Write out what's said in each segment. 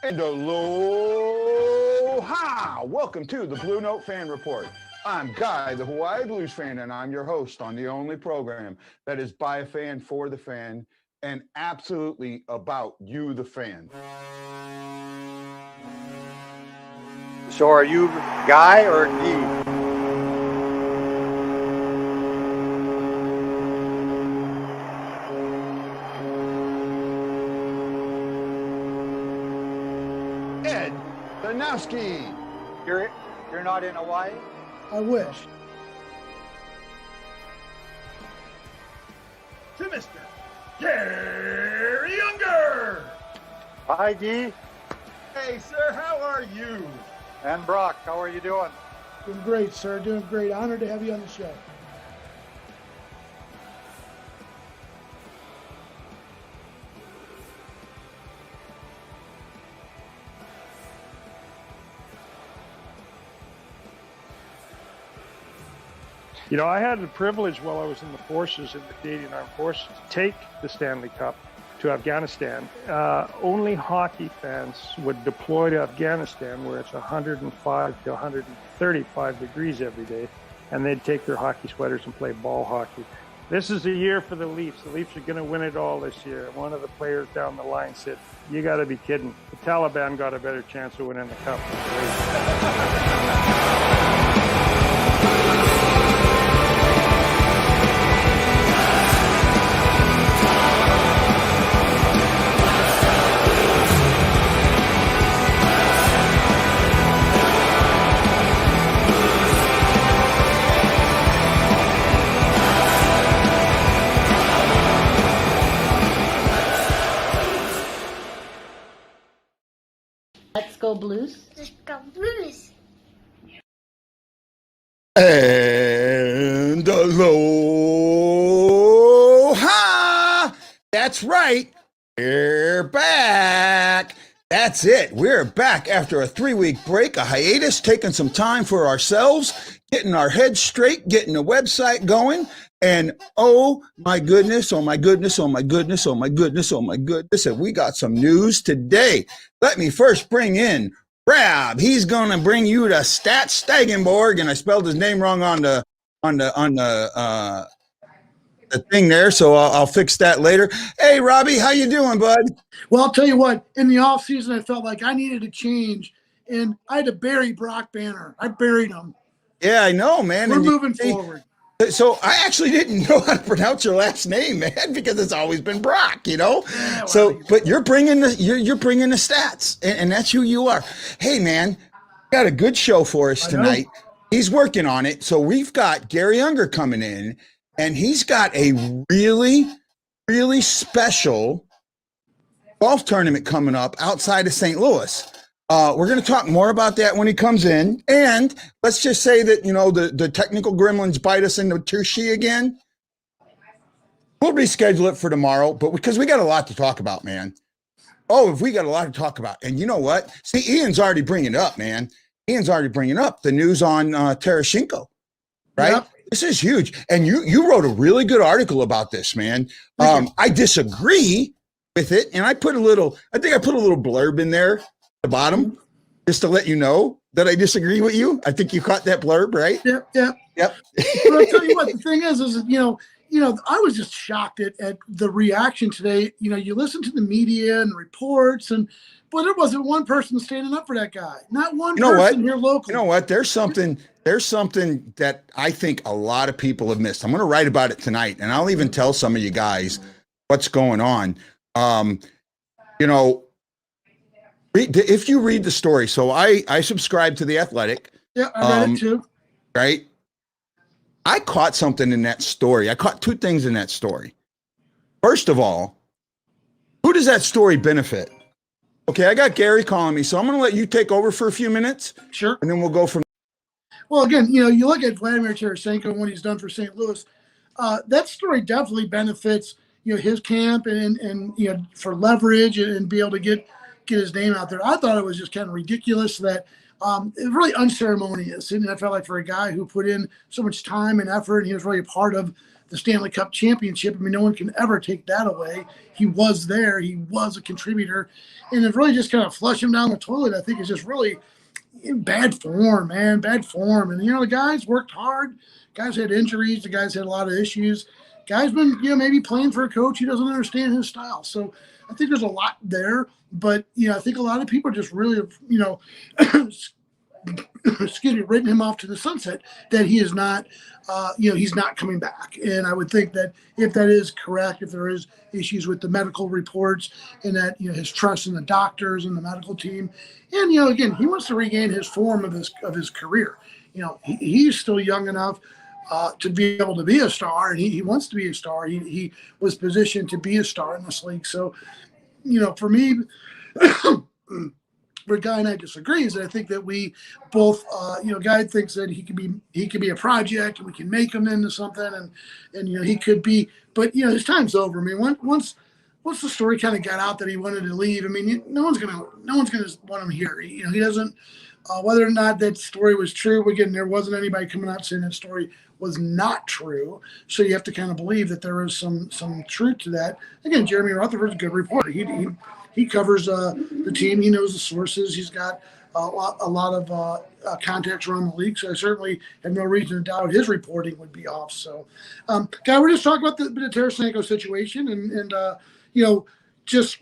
And aloha! Welcome to the Blue Note Fan Report. I'm Guy, the Hawaii Blues fan, and I'm your host on the only program that is by a fan, for the fan, and absolutely about you, the fan. So are you Guy or Guy? You're not in Hawaii? I wish. To Mr. Garry Unger. Hi, Guy. Hey, sir, how are you? And Brock, how are you doing? Doing great, sir. Doing great. Honored to have you on the show. You know, I had the privilege while I was in the forces, in the Canadian Armed Forces, to take the Stanley Cup to Afghanistan. Only hockey fans would deploy to Afghanistan where it's 105 to 135 degrees every day, and they'd take their hockey sweaters and play ball hockey. This is a year for the Leafs. The Leafs are going to win it all this year. One of the players down the line said, "You got to be kidding. The Taliban got a better chance of winning the cup." Let's go Blues. Let's go Blues. And aloha! That's right. We're back. That's it. We're back after a 3-week break, a hiatus, taking some time for ourselves, getting our heads straight, getting the website going. And oh my goodness, oh my goodness, oh my goodness, oh my goodness, oh my goodness. And we got some news today. Let me first bring in Rab. He's going to bring you the Stat Stagenborg, and I spelled his name wrong on the thing there, so I'll fix that later. Hey, Robbie, how you doing, bud? Well, I'll tell you what, in the offseason, I felt like I needed a change, and I had to bury Brock Banner. I buried him. Yeah, I know, man. We're moving forward. So I actually didn't know how to pronounce your last name, man, because it's always been Brock, you know. Yeah, well, so, but you're bringing the stats, and that's who you are. Hey, man, got a good show for us tonight. He's working on it. So we've got Garry Unger coming in, and he's got a really, really special golf tournament coming up outside of St. Louis. We're going to talk more about that when he comes in. And let's just say that, you know, the technical gremlins bite us in the tushy again. We'll reschedule it for tomorrow, but because we got a lot to talk about, man. Oh, if we got a lot to talk about. And you know what? See, Ian's already bringing it up, man. Ian's already bringing up the news on Tarasenko, right? Yep. This is huge. And you wrote a really good article about this, man. I disagree with it. And I think I put a little blurb in there. The bottom, just to let you know that I disagree with you. I think you caught that blurb, right? Yep. Yep. But I'll tell you what, the thing is you know, I was just shocked at the reaction today. You know, you listen to the media and the reports, but there wasn't one person standing up for that guy. Not one person here locally. You know what? There's something that I think a lot of people have missed. I'm going to write about it tonight, and I'll even tell some of you guys what's going on. You know, if you read the story, so I subscribe to The Athletic. Yeah, I read it too. Right? I caught something in that story. I caught two things in that story. First of all, who does that story benefit? Okay, I got Garry calling me, so I'm going to let you take over for a few minutes. Sure. And then we'll go from there. Well, again, you know, you look at Vladimir Tarasenko and what he's done for St. Louis. That story definitely benefits, you know, his camp and you know, for leverage and be able to get his name out there. I thought it was just kind of ridiculous that really unceremonious. And I felt like for a guy who put in so much time and effort, and he was really a part of the Stanley Cup championship. I mean, no one can ever take that away. He was there. He was a contributor. And it really just kind of flush him down the toilet, I think, is just really in bad form, man, bad form. And, the guys worked hard. Guys had injuries. The guys had a lot of issues. Guys been, maybe playing for a coach who doesn't understand his style. So I think there's a lot there. But, I think a lot of people just really, excuse me, written him off to the sunset, that he is not, he's not coming back. And I would think that if that is correct, if there is issues with the medical reports and that, his trust in the doctors and the medical team, and, again, he wants to regain his form of his career. He's still young enough to be able to be a star, and he wants to be a star. He was positioned to be a star in this league. So, for me, where Guy and I disagree is that I think that we both, Guy thinks that he could be a project and we can make him into something, and he could be, but his time's over. I mean, once the story kind of got out that he wanted to leave, I mean, no one's gonna want him here. He doesn't. Whether or not that story was true, again, there wasn't anybody coming out saying that story was not true. So you have to kind of believe that there is some truth to that. Again, Jeremy Rutherford's a good reporter. He covers the team. He knows the sources. He's got a lot of contacts around the league. So I certainly have no reason to doubt his reporting would be off. So, Guy, we're just talking about the Tarasenko situation and just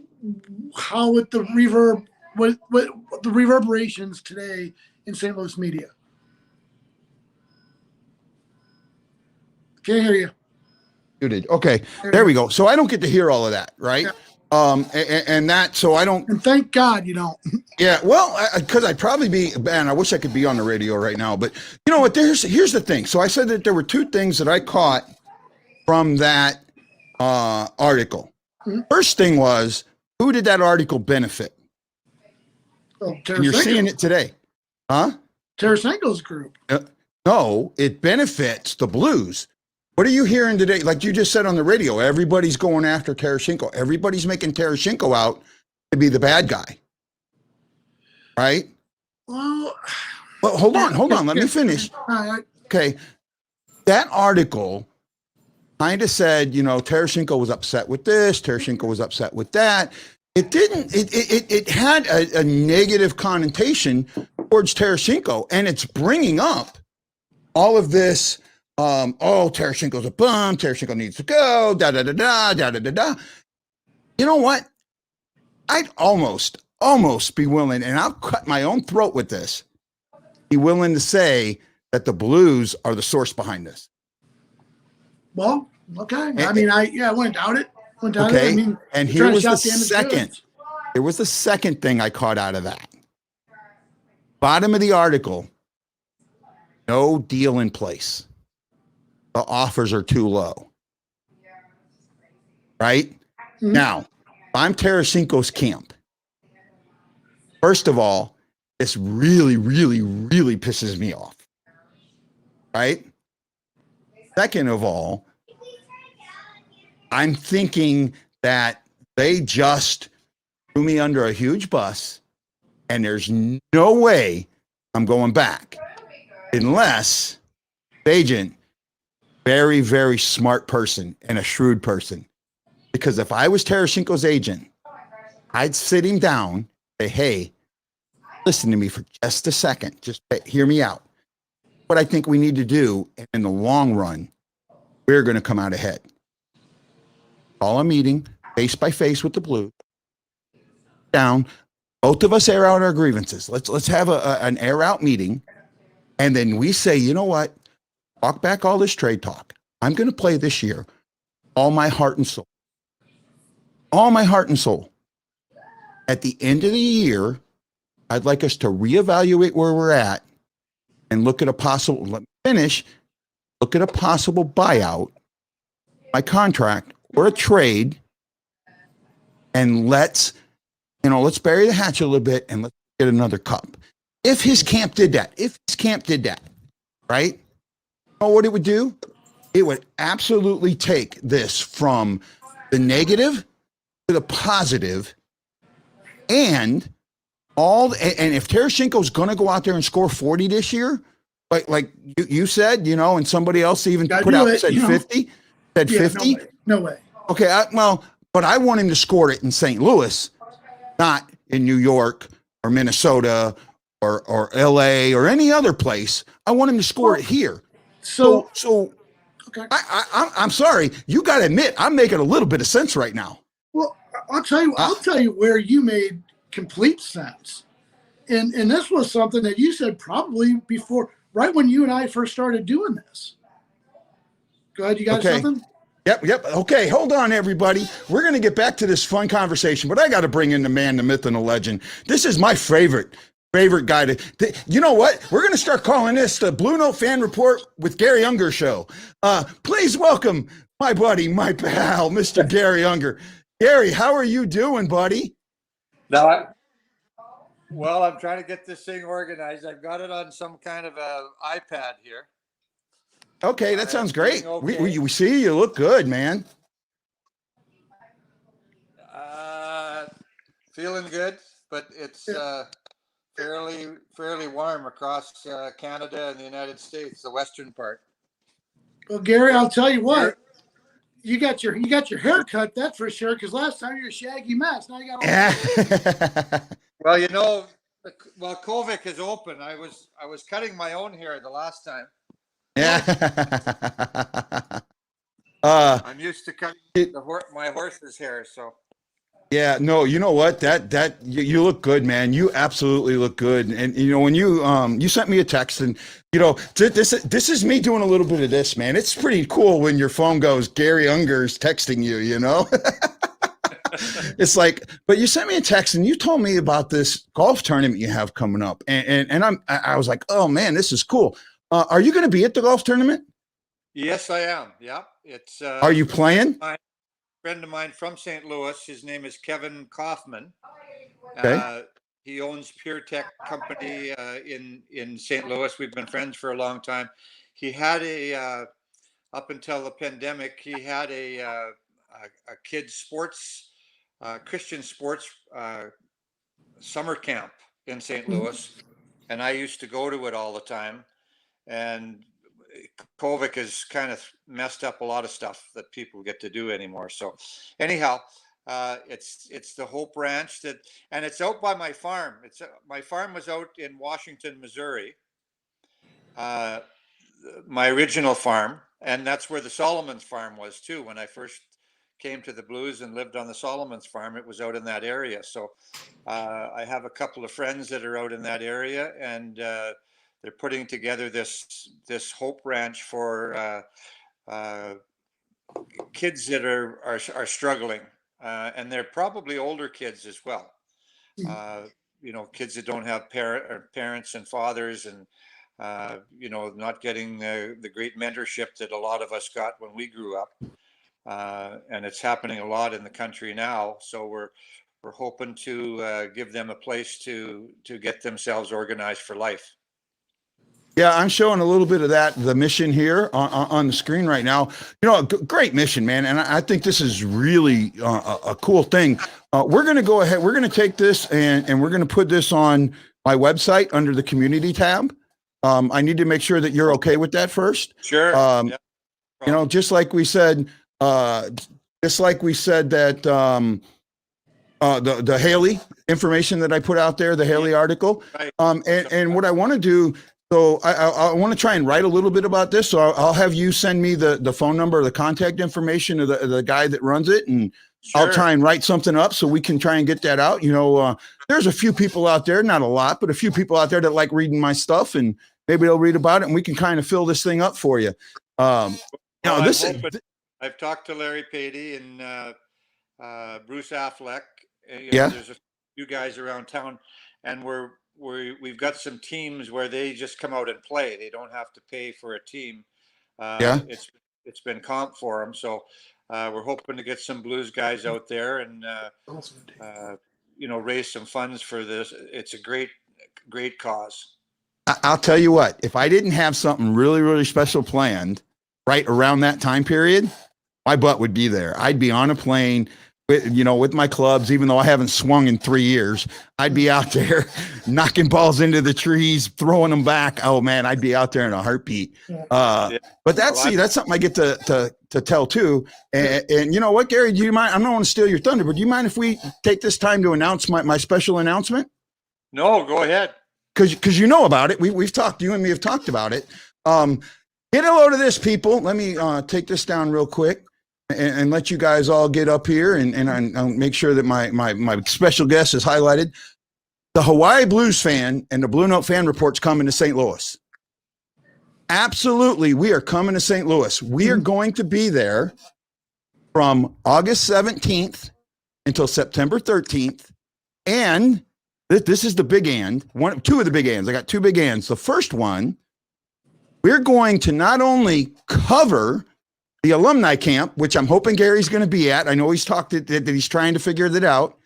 how with the what the reverberations today in St. Louis media. Can't hear you. Muted. Okay, there we go. So I don't get to hear all of that, right? Yeah. And that, so I don't. And thank God you don't. Yeah, well, because I'd probably be, man, I wish I could be on the radio right now. But you know what? Here's the thing. So I said that there were two things that I caught from that article. Mm-hmm. First thing was, who did that article benefit? Oh, and you're seeing it today. Huh? Tarasenko's group. No, it benefits the Blues. What are you hearing today? Like you just said on the radio, everybody's going after Tarasenko. Everybody's making Tarasenko out to be the bad guy. Right? Well, hold on. Let me finish. Okay. That article kind of said, Tarasenko was upset with this. Tarasenko was upset with that. It didn't, it had a negative connotation towards Tarasenko, and it's bringing up all of this, Tarasenko's a bum, Tarasenko needs to go, da-da-da-da. You know what? I'd almost be willing, and I'll cut my own throat with this, be willing to say that the Blues are the source behind this. Well, okay. I wouldn't doubt it. Okay, I mean, and here was the second. There was the second thing I caught out of that. Bottom of the article, no deal in place. The offers are too low. Right? Mm-hmm. Now, if I'm Tarasenko's camp, first of all, this really, really, really pisses me off. Right? Second of all, I'm thinking that they just threw me under a huge bus, and there's no way I'm going back unless agent, very, very smart person and a shrewd person. Because if I was Tarasenko's agent, I'd sit him down, say, hey, listen to me for just a second. Just hear me out. What I think we need to do in the long run, we're going to come out ahead. Call a meeting, face by face with the Blues. Down, both of us air out our grievances. Let's have an air out meeting, and then we say, you know what? Walk back all this trade talk. I'm going to play this year, all my heart and soul. All my heart and soul. At the end of the year, I'd like us to reevaluate where we're at and look at a possible. Let me finish. Look at a possible buyout, my contract, or a trade, and let's bury the hatchet a little bit and let's get another cup. If his camp did that, right? You know what it would do? It would absolutely take this from the negative to the positive, and and if Tarasenko's going to go out there and score 40 this year, like you said, and somebody else even put out said 50, said 50. No way. Okay, but I want him to score it in St. Louis, not in New York or Minnesota or LA or any other place. I want him to score it here. So okay. I'm sorry. You got to admit, I'm making a little bit of sense right now. Well, I'll tell you where you made complete sense. And this was something that you said probably before, right when you and I first started doing this. Go ahead. You got something? Yep. Okay, hold on, everybody. We're going to get back to this fun conversation, but I got to bring in the man, the myth, and the legend. This is my favorite guy. You know what? We're going to start calling this the BlueNote Fan Report with Garry Unger show. Please welcome my buddy, my pal, Mr. Garry Unger. Garry, how are you doing, buddy? I'm trying to get this thing organized. I've got it on some kind of a iPad here. Okay, that sounds great. Okay. We see you look good, man. Feeling good, but it's fairly warm across Canada and the United States, the western part. Well, Garry, I'll tell you what. You got your hair cut, that's for sure. Because last time you were a shaggy mess. Now you got all. Well, Kovic is open. I was cutting my own hair the last time. Yeah. I'm used to cutting my horse's hair, so. Yeah, no, you know what? That you look good, man. You absolutely look good. And when you sent me a text, and this is me doing a little bit of this, man. It's pretty cool when your phone goes, Garry Unger's texting you, It's like, but you sent me a text and you told me about this golf tournament you have coming up, and I was like, oh man, this is cool. Are you going to be at the golf tournament? Yes, I am. Yeah, it's. Are you playing? A friend of mine from St. Louis. His name is Kevin Kaufman. Okay. He owns Pure Tech Company in St. Louis. We've been friends for a long time. He had up until the pandemic, he had a kids sports, Christian sports summer camp in St. Louis, and I used to go to it all the time. And Kovic has kind of messed up a lot of stuff that people get to do anymore. So anyhow, it's the Hope Ranch and it's out by my farm. My farm was out in Washington, Missouri, my original farm. And that's where the Solomons farm was too. When I first came to the Blues and lived on the Solomons farm, it was out in that area. So I have a couple of friends that are out in that area, and they're putting together this Hope Ranch for kids that are struggling, and they're probably older kids as well. Kids that don't have parents and fathers, and not getting the great mentorship that a lot of us got when we grew up. And it's happening a lot in the country now. So we're hoping to give them a place to get themselves organized for life. Yeah, I'm showing a little bit of the mission here on the screen right now. Great mission, man. And I think this is really a cool thing. We're going to go ahead. We're going to take this and we're going to put this on my website under the community tab. I need to make sure that you're okay with that first. Sure. Yeah. Just like we said that the Haley information that I put out there, the Haley article. Right. And what I want to do, so I want to try and write a little bit about this. So I'll have you send me the phone number, the contact information of the guy that runs it, and Sure. I'll try and write something up so we can try and get that out. There's a few people out there, not a lot, but a few people out there that like reading my stuff, and maybe they'll read about it, and we can kind of fill this thing up for you. I've talked to Larry Patey and Bruce Affleck. There's a few guys around town, and we've got some teams where they just come out and play. They don't have to pay for a team. It's been comp for them. So we're hoping to get some Blues guys out there and raise some funds for this. It's a great cause. I'll tell you what, if I didn't have something really, really special planned right around that time period, my butt would be there. I'd be on a plane with my clubs, even though I haven't swung in 3 years, I'd be out there knocking balls into the trees, throwing them back. Oh man, I'd be out there in a heartbeat. But that's something I get to tell too. And you know what, Garry, do you mind? I don't want to steal your thunder, but do you mind if we take this time to announce my special announcement? No, go ahead. Because you know about it. We've talked, you and me have talked about it. Get a load of this, people. Let me take this down real quick and let you guys all get up here and I'll make sure that my special guest is highlighted. The Hawaii Blues fan and the BlueNote Fan Reports coming to St. Louis. Absolutely, we are coming to St. Louis. We are going to be there from August 17th until September 13th. And this is the big and, two of the big ands. I got two big ands. The first one, we're going to not only cover the alumni camp, which I'm hoping Garry's going to be at. I know he's talked that he's trying to figure that out.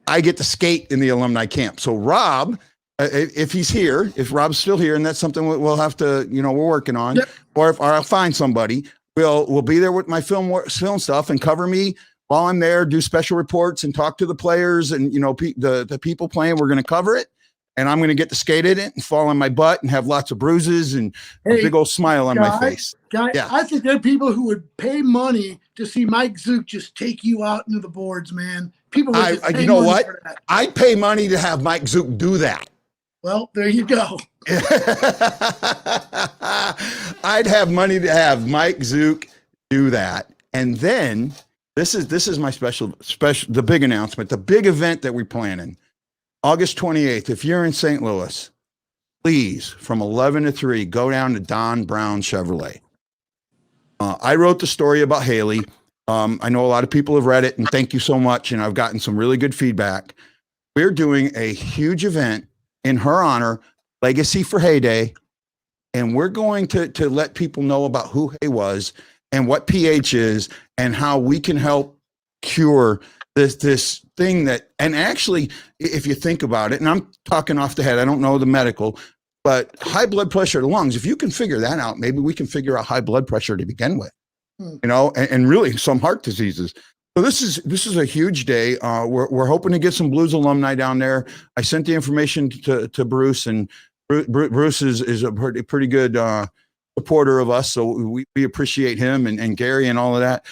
I get to skate in the alumni camp. So Rob, if he's here, if Rob's still here, and that's something we'll have to, we're working on, or I'll find somebody, we'll be there with my film stuff and cover me while I'm there, do special reports and talk to the players and, the people playing. We're going to cover it. And I'm going to get to skate in it and fall on my butt and have lots of bruises and a big old smile on my face. Yeah. I think there are people who would pay money to see Mike Zook just take you out into the boards, man. People would just pay money for that. I'd pay money to have Mike Zook do that. Well, there you go. I'd have money to have Mike Zook do that. And then this is my special, the big announcement, the big event that we're planning. August 28th, if you're in St. Louis, please, from 11 to 3, go down to Don Brown Chevrolet. I wrote the story about Haley. I know a lot of people have read it, and thank you so much, and I've gotten some really good feedback. We're doing a huge event in her honor, Legacy for Heyday, and we're going to let people know about who Hay was and what pH is and how we can help cure this thing that, and actually, if you think about it, and I'm talking off the head, I don't know the medical, but high blood pressure to lungs, if you can figure that out, maybe we can figure out high blood pressure to begin with, and really some heart diseases. So this is a huge day. We're hoping to get some Blues alumni down there. I sent the information to Bruce, and Bruce is a pretty good supporter of us. So we appreciate him and Garry and all of that.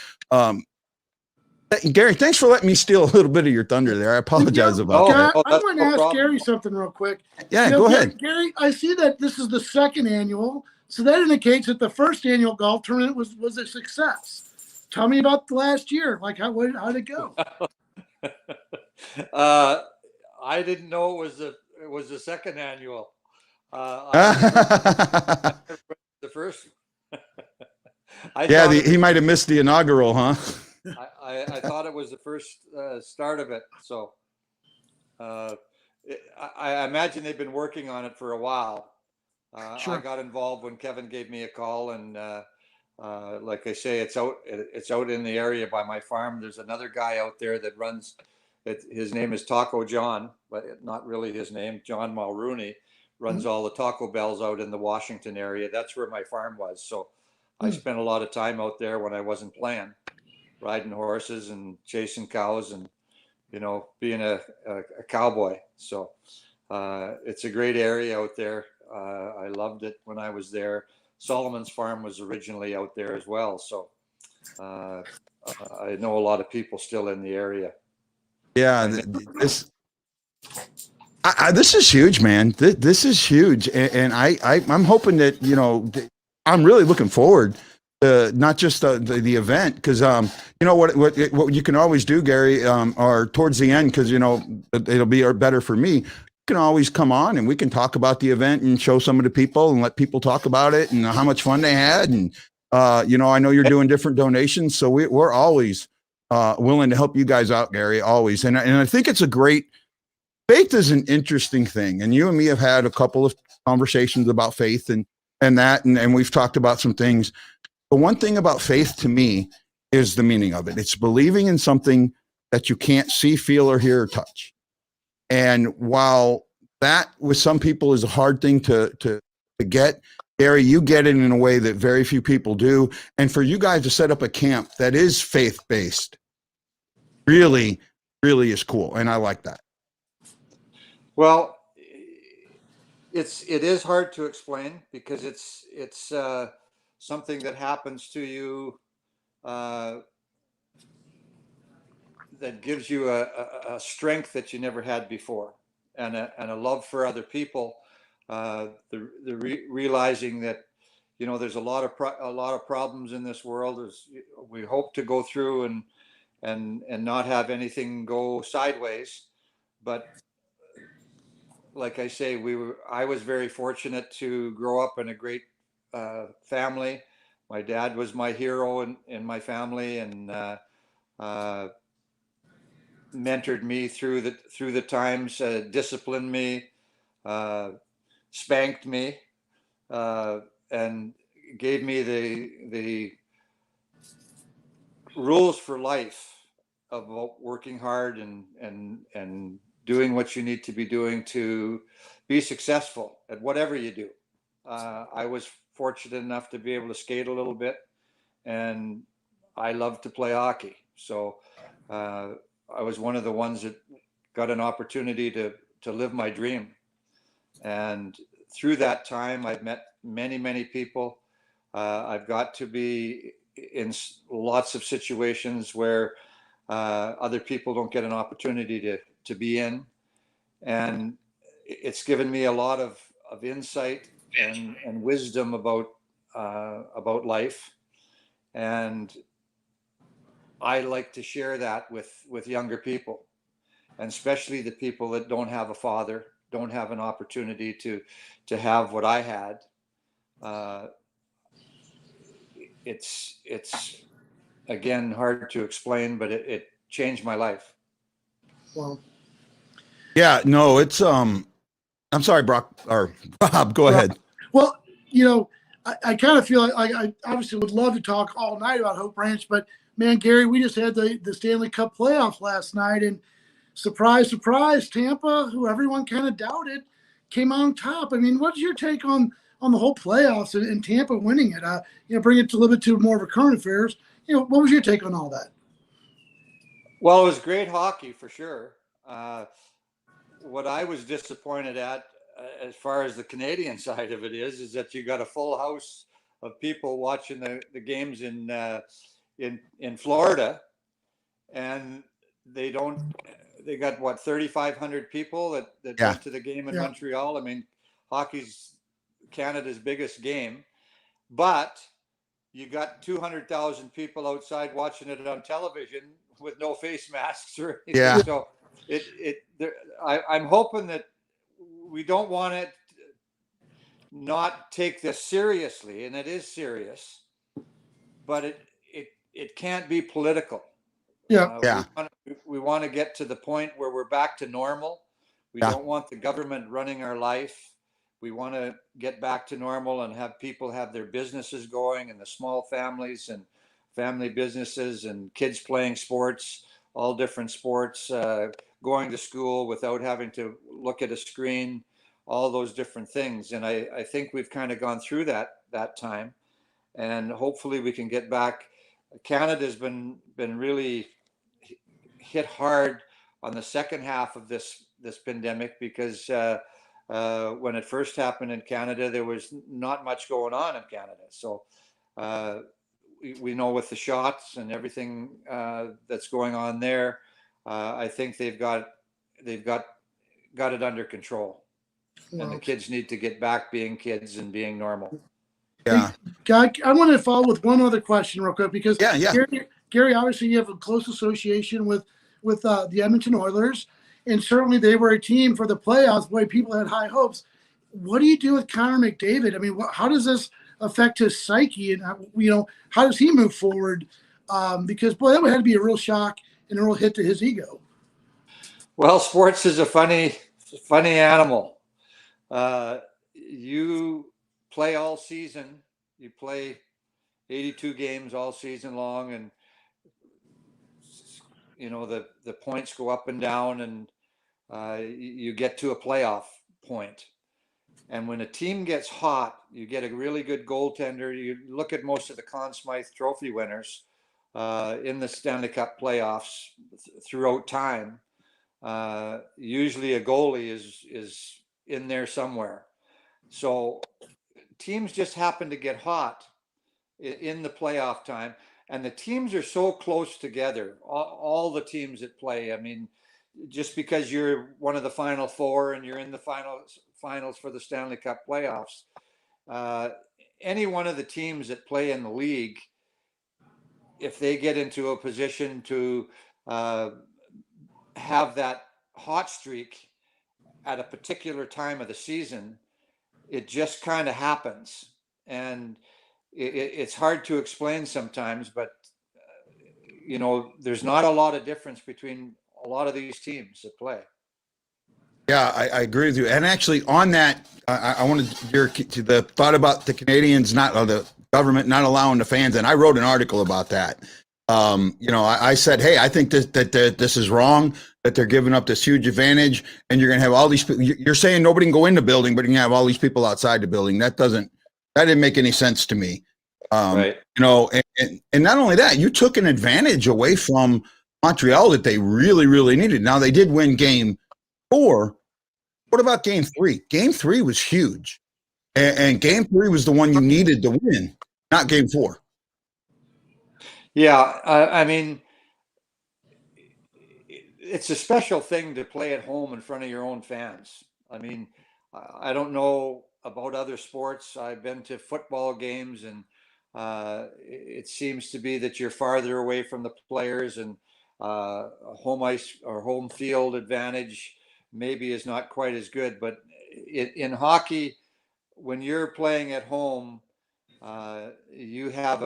Garry, thanks for letting me steal a little bit of your thunder there. I apologize about that. I want to ask Garry something real quick. Yeah, go ahead. Garry, I see that this is the second annual, so that indicates that the first annual golf tournament was a success. Tell me about the last year. Like, how'd it go? I didn't know it was the second annual. The first. He might have missed the inaugural, huh? I thought it was the first start of it. So I imagine they've been working on it for a while. Sure. I got involved when Kevin gave me a call, and like I say, it's out in the area by my farm. There's another guy out there that runs it. His name is Taco John, but not really his name. John Mulrooney runs all the Taco Bells out in the Washington area. That's where my farm was. So I spent a lot of time out there when I wasn't playing, riding horses and chasing cows and, being a cowboy. So it's a great area out there. I loved it when I was there. Solomon's farm was originally out there as well. So I know a lot of people still in the area. Yeah, this is huge, man. This is huge. And I'm hoping that, I'm really looking forward not just the event, because what you can always do, Garry, or towards the end, because it'll be better for me. You can always come on and we can talk about the event and show some of the people and let people talk about it and how much fun they had. And I know you're doing different donations, so we're always willing to help you guys out, Garry. Always. And I think it's a great. Faith is an interesting thing, and you and me have had a couple of conversations about faith and that, and we've talked about some things. The one thing about faith to me is the meaning of it. It's believing in something that you can't see, feel, or hear or touch. And while that with some people is a hard thing to get, Garry, you get it in a way that very few people do. And for you guys to set up a camp that is faith-based really, really is cool. And I like that. Well, it is hard to explain because it's something that happens to you that gives you a strength that you never had before, and a love for other people. Realizing that there's a lot of problems in this world. We hope to go through and not have anything go sideways, but like I say, I was very fortunate to grow up in a great family. My dad was my hero in my family, and mentored me through the times, disciplined me, spanked me, and gave me the rules for life about working hard and doing what you need to be doing to be successful at whatever you do. I was fortunate enough to be able to skate a little bit, and I love to play hockey. So I was one of the ones that got an opportunity to live my dream. And through that time, I've met many, many people. I've got to be in lots of situations where other people don't get an opportunity to be in. And it's given me a lot of insight and wisdom about life. And I like to share that with younger people, and especially the people that don't have a father, don't have an opportunity to have what I had. It's again hard to explain, but it changed my life. Well, Yeah, no, it's I'm sorry, Brock or Bob, go ahead. Well, I kind of feel like I obviously would love to talk all night about Hope Ranch, but man, Garry, we just had the Stanley Cup playoffs last night, and surprise, surprise, Tampa, who everyone kind of doubted, came on top. I mean, what's your take on the whole playoffs and Tampa winning it? Bring it to a little bit to more of a current affairs. What was your take on all that? Well, it was great hockey for sure. What I was disappointed at, as far as the Canadian side of it is that you got a full house of people watching the games in Florida, and they got what, 3,500 people that went to the game in Montreal. I mean, hockey's Canada's biggest game, but you got 200,000 people outside watching it on television with no face masks or anything. Yeah. So I'm hoping that we don't want to not take this seriously, and it is serious, but it can't be political. Yeah. We want to get to the point where we're back to normal. We don't want the government running our life. We want to get back to normal and have people have their businesses going, and the small families and family businesses and kids playing sports, all different sports, going to school without having to look at a screen, all those different things. And I think we've kind of gone through that time, and hopefully we can get back. Canada's been really hit hard on the second half of this pandemic because when it first happened in Canada, there was not much going on in Canada. So we know with the shots and everything that's going on there, I think they've got it under control. And the kids need to get back being kids and being normal. Yeah. Hey, Guy, I want to follow with one other question real quick because Garry, obviously you have a close association with the Edmonton Oilers, and certainly they were a team for the playoffs. Boy, people had high hopes. What do you do with Connor McDavid? I mean, how does this affect his psyche, and how does he move forward? Because boy, that would have to be a real shock and a real hit to his ego. Well, sports is a funny animal. You play all season. You play 82 games all season long, and the points go up and down, and you get to a playoff point. And when a team gets hot, you get a really good goaltender. You look at most of the Conn Smythe Trophy winners. in the Stanley Cup playoffs throughout time, usually a goalie is in there somewhere. So teams just happen to get hot in the playoff time, and the teams are so close together. All the teams that play. I mean, just because you're one of the final four and you're in the finals for the Stanley Cup playoffs, any one of the teams that play in the league, if they get into a position to have that hot streak at a particular time of the season, it just kind of happens. And it's hard to explain sometimes, but there's not a lot of difference between a lot of these teams that play. Yeah, I agree with you. And actually, on that, I wanted to the thought about the Canadians the government not allowing the fans. And I wrote an article about that. I said, hey, I think that this is wrong, that they're giving up this huge advantage, and you're going to have all these people. You're saying nobody can go in the building, but you can have all these people outside the building. That didn't make any sense to me. Right. And not only that, you took an advantage away from Montreal that they really, really needed. Now, they did win game 4. What about game 3? Game 3 was huge. And game 3 was the one you needed to win, not game 4. Yeah, I mean, it's a special thing to play at home in front of your own fans. I mean, I don't know about other sports. I've been to football games, and it seems to be that you're farther away from the players, and home ice or home field advantage maybe is not quite as good. But in hockey, when you're playing at home, you have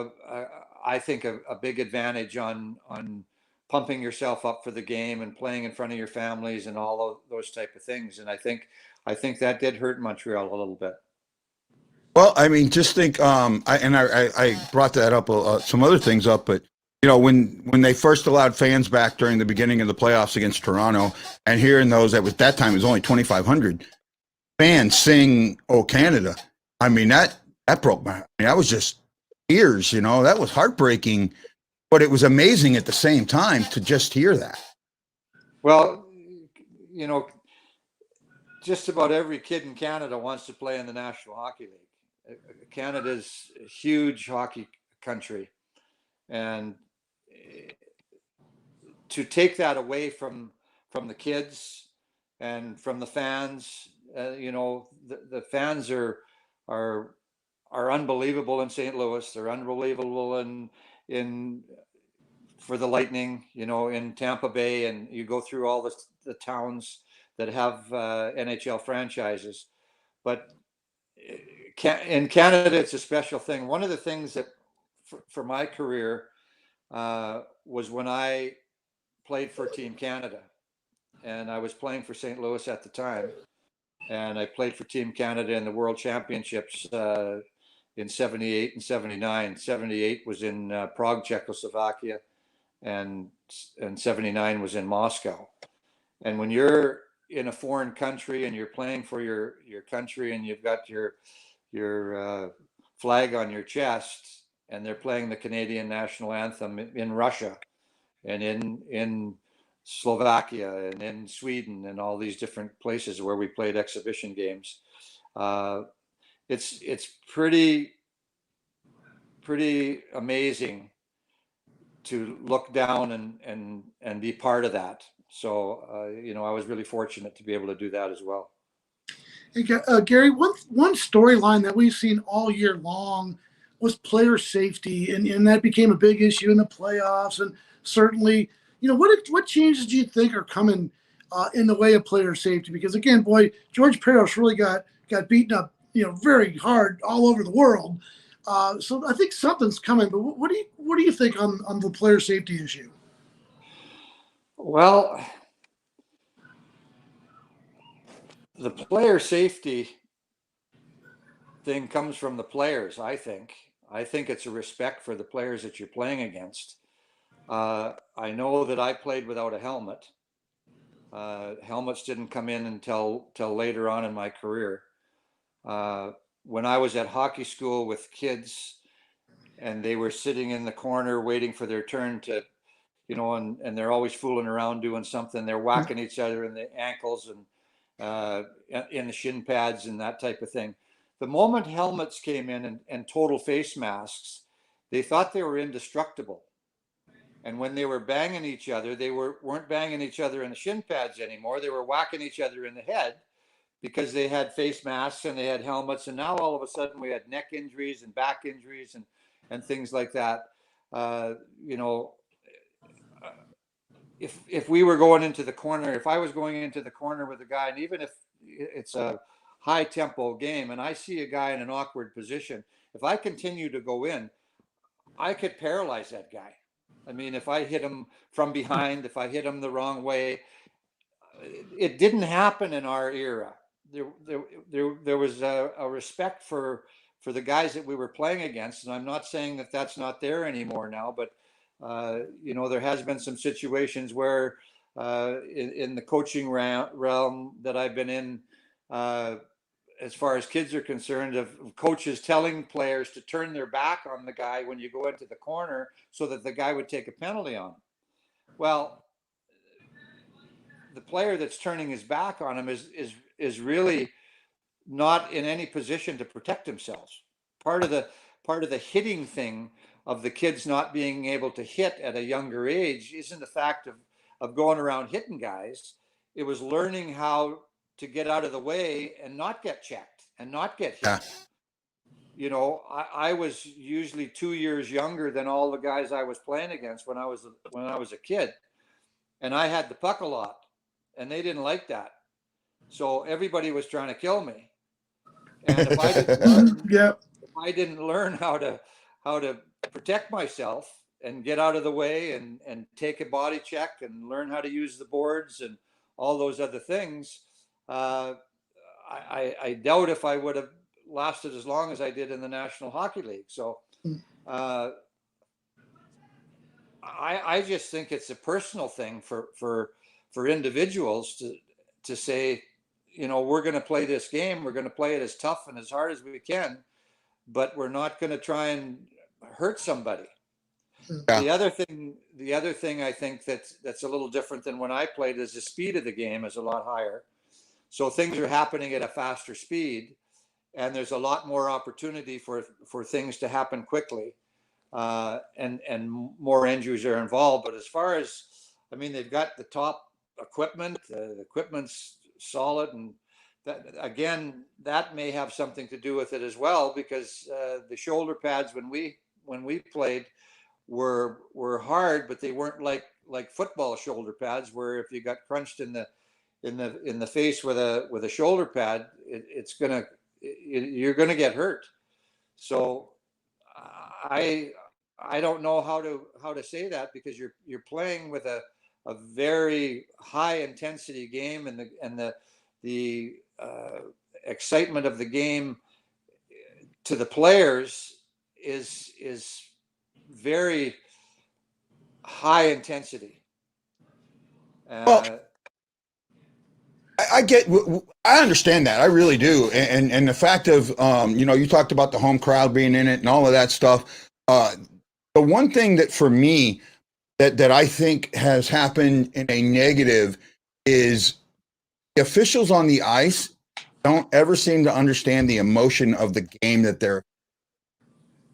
I think a big advantage on pumping yourself up for the game and playing in front of your families and all of those type of things. And I think that did hurt Montreal a little bit. Well, I mean, just think. I brought that up, some other things up, but when they first allowed fans back during the beginning of the playoffs against Toronto, and hearing those, that time it was only 2,500 fans sing "Oh Canada." I mean, that broke my. I mean, that was just tears. That was heartbreaking, but it was amazing at the same time to just hear that. Well, just about every kid in Canada wants to play in the National Hockey League. Canada's a huge hockey country, and to take that away from the kids and from the fans, the fans are unbelievable in St. Louis. They're unbelievable in for the Lightning, in Tampa Bay, and you go through all the towns that have NHL franchises. But in Canada, it's a special thing. One of the things that for my career was when I played for Team Canada, and I was playing for St. Louis at the time, and I played for Team Canada in the World Championships in 78 and 79. 78 was in Prague, Czechoslovakia, and 79 was in Moscow. And when you're in a foreign country and you're playing for your country, and you've got your flag on your chest, and they're playing the Canadian national anthem in Russia and in Slovakia and in Sweden and all these different places where we played exhibition games, it's pretty amazing to look down and be part of that. So I was really fortunate to be able to do that as well. Hey, Garry, one storyline that we've seen all year long was player safety, and that became a big issue in the playoffs. And certainly, what changes do you think are coming in the way of player safety? Because again, boy, George Parros really got beaten up, very hard all over the world. So I think something's coming. But what do you think on the player safety issue? Well, the player safety thing comes from the players, I think. I think it's a respect for the players that you're playing against. I know that I played without a helmet. Helmets didn't come in until later on in my career. When I was at hockey school with kids, and they were sitting in the corner waiting for their turn to, and they're always fooling around doing something. They're whacking each other in the ankles and in the shin pads and that type of thing. The moment helmets came in and total face masks, they thought they were indestructible. And when they were banging each other, they weren't banging each other in the shin pads anymore. They were whacking each other in the head because they had face masks and they had helmets. And now all of a sudden we had neck injuries and back injuries and things like that. If we were going into the corner, if I was going into the corner with a guy, and even if it's a high tempo game and I see a guy in an awkward position, if I continue to go in, I could paralyze that guy. I mean, if I hit him from behind, if I hit him the wrong way, it didn't happen in our era. There was a respect for the guys that we were playing against, and I'm not saying that that's not there anymore now, but there has been some situations where in the coaching realm that I've been in, as far as kids are concerned, of coaches telling players to turn their back on the guy when you go into the corner so that the guy would take a penalty on him. Well, the player that's turning his back on him is really not in any position to protect themselves. Part of the hitting thing of the kids not being able to hit at a younger age isn't the fact of going around hitting guys. It was learning how to get out of the way and not get checked and not get hit. Yeah. I was usually 2 years younger than all the guys I was playing against when I was a kid, and I had the puck a lot, and they didn't like that. So everybody was trying to kill me. And if I didn't learn how to protect myself and get out of the way and take a body check and learn how to use the boards and all those other things, I doubt if I would have lasted as long as I did in the National Hockey League. So I just think it's a personal thing for individuals to say, we're going to play this game. We're going to play it as tough and as hard as we can, but we're not going to try and hurt somebody. Yeah. The other thing I think that's a little different than when I played is the speed of the game is a lot higher. So things are happening at a faster speed, and there's a lot more opportunity for things to happen quickly, and more injuries are involved. But as far as, they've got the top equipment, the equipment's solid, and that may have something to do with it as well, because the shoulder pads when we played were hard, but they weren't like football shoulder pads, where if you got crunched in the face with a shoulder pad, you're gonna get hurt. So I don't know how to say that, because you're playing with a very high intensity game, and the excitement of the game to the players is very high intensity. Well, I understand that. I really do. And the fact of, you talked about the home crowd being in it and all of that stuff. The one thing that for me that I think has happened in a negative is the officials on the ice don't ever seem to understand the emotion of the game that they're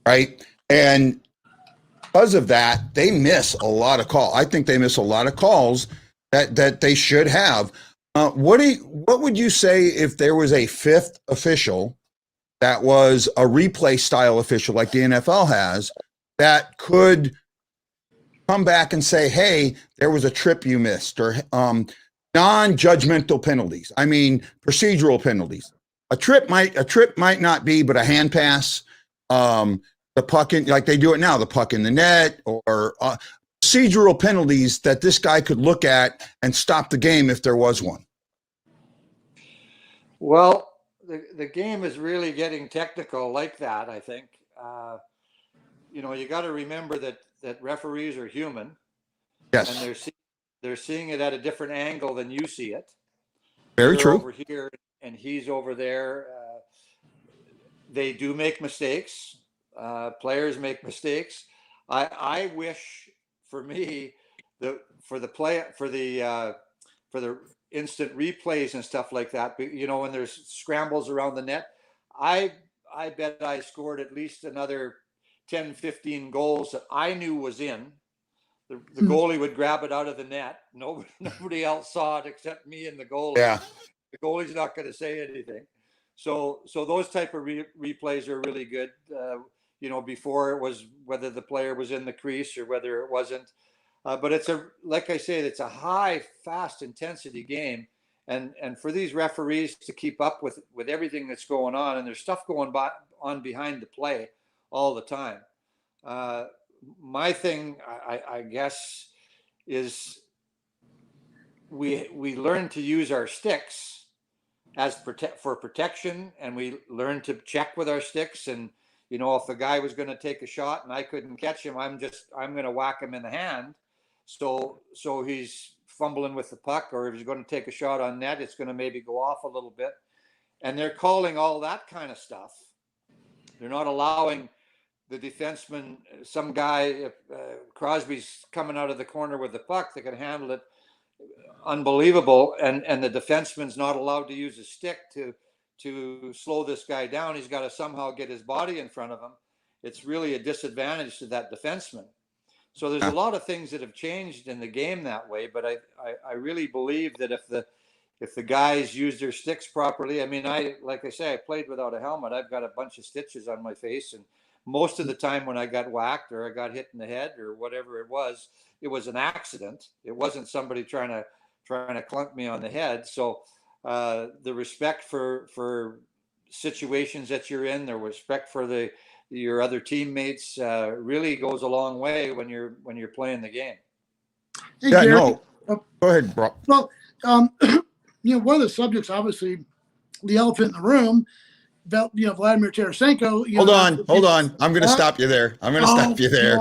right. And because of that, they miss a lot of calls. I think they miss a lot of calls that they should have. What would you say if there was a fifth official that was a replay style official like the NFL has, that could come back and say, hey, there was a trip you missed, or non-judgmental penalties. Procedural penalties. A trip might not be, but a hand pass, the puck in, like they do it now, the puck in the net, or procedural penalties that this guy could look at and stop the game if there was one. Well, the game is really getting technical like that, I think. You got to remember that referees are human. Yes. And they're seeing it at a different angle than you see it. Very true. Over here and he's over there. They do make mistakes. Players make mistakes. I wish for me for the instant replays and stuff like that. You know, when there's scrambles around the net, I bet I scored at least another 10, 15 goals that I knew was in. The goalie would grab it out of the net. Nobody else saw it except me and the goalie. Yeah. The goalie's not going to say anything. So those type of replays are really good. You know, before it was whether the player was in the crease or whether it wasn't. But it's like I said, it's a high, fast intensity game. And for these referees to keep up with everything that's going on, and there's stuff going on behind the play all the time. My thing, I guess, is we learn to use our sticks as for protection, and we learn to check with our sticks. And you know, if a guy was going to take a shot and I couldn't catch him, I'm going to whack him in the hand. So he's fumbling with the puck, or if he's going to take a shot on net, it's going to maybe go off a little bit. And they're calling all that kind of stuff. They're not allowing the defenseman, some guy, if Crosby's coming out of the corner with the puck, they can handle it unbelievable. And the defenseman's not allowed to use his stick to slow this guy down. He's got to somehow get his body in front of him. It's really a disadvantage to that defenseman. So there's a lot of things that have changed in the game that way, but I really believe that if the guys use their sticks properly, I mean, like I say, I played without a helmet. I've got a bunch of stitches on my face, and most of the time when I got whacked or I got hit in the head or whatever it was an accident. It wasn't somebody trying to clunk me on the head. So the respect for situations that you're in, the respect for your other teammates really goes a long way when you're playing the game. Hey, Yeah, Garry, no. Go ahead, bro. Well, you know, one of the subjects, obviously, the elephant in the room, Vladimir Tarasenko. Hold on. I'm going to stop you there. Stop you there.